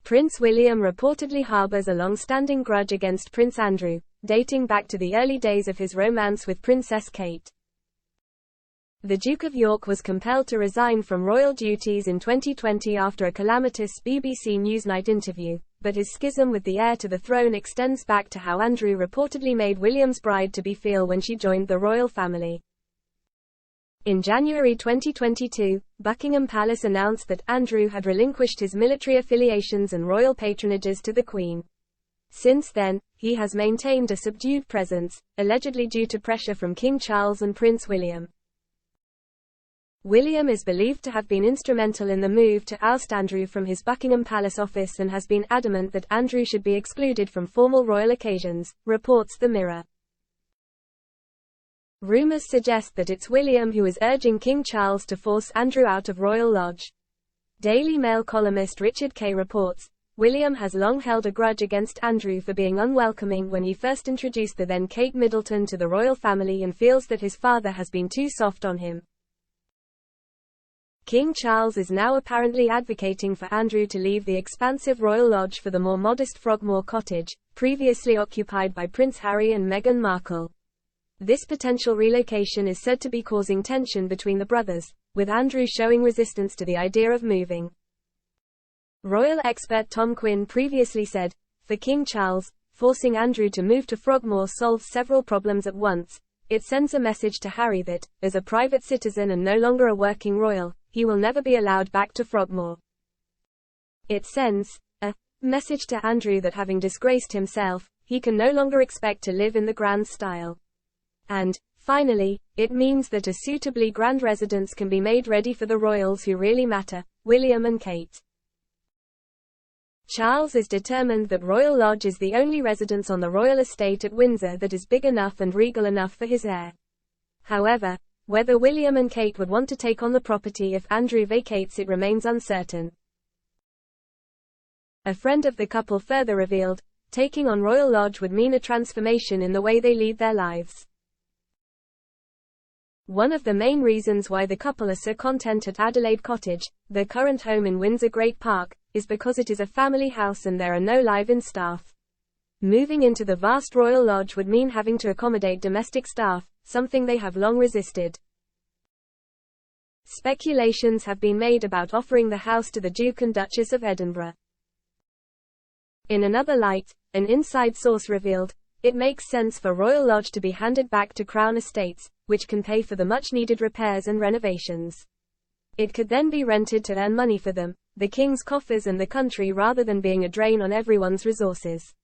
Prince William reportedly harbors a long-standing grudge against Prince Andrew, dating back to the early days of his romance with Princess Kate. The Duke of York was compelled to resign from royal duties in 2020 after a calamitous BBC Newsnight interview, but his schism with the heir to the throne extends back to how Andrew reportedly made William's bride-to-be feel when she joined the royal family. In January 2022, Buckingham Palace announced that Andrew had relinquished his military affiliations and royal patronages to the Queen. Since then, he has maintained a subdued presence, allegedly due to pressure from King Charles and Prince William. William is believed to have been instrumental in the move to oust Andrew from his Buckingham Palace office and has been adamant that Andrew should be excluded from formal royal occasions, reports The Mirror. Rumors suggest that it's William who is urging King Charles to force Andrew out of Royal Lodge. Daily Mail columnist Richard Kay reports, William has long held a grudge against Andrew for being unwelcoming when he first introduced the then Kate Middleton to the royal family and feels that his father has been too soft on him. King Charles is now apparently advocating for Andrew to leave the expansive Royal Lodge for the more modest Frogmore Cottage, previously occupied by Prince Harry and Meghan Markle. This potential relocation is said to be causing tension between the brothers, with Andrew showing resistance to the idea of moving. Royal expert Tom Quinn previously said, for King Charles, forcing Andrew to move to Frogmore solves several problems at once. It sends a message to Harry that, as a private citizen and no longer a working royal, he will never be allowed back to Frogmore. It sends a message to Andrew that having disgraced himself, he can no longer expect to live in the grand style. And, finally, it means that a suitably grand residence can be made ready for the royals who really matter, William and Kate. Charles is determined that Royal Lodge is the only residence on the royal estate at Windsor that is big enough and regal enough for his heir. However, whether William and Kate would want to take on the property if Andrew vacates it remains uncertain. A friend of the couple further revealed, taking on Royal Lodge would mean a transformation in the way they lead their lives. One of the main reasons why the couple are so content at Adelaide Cottage, their current home in Windsor Great Park, is because it is a family house and there are no live-in staff. Moving into the vast Royal Lodge would mean having to accommodate domestic staff, something they have long resisted. Speculations have been made about offering the house to the Duke and Duchess of Edinburgh. In another light, an inside source revealed, it makes sense for Royal Lodge to be handed back to Crown Estates, which can pay for the much-needed repairs and renovations. It could then be rented to earn money for them, the King's coffers and the country rather than being a drain on everyone's resources.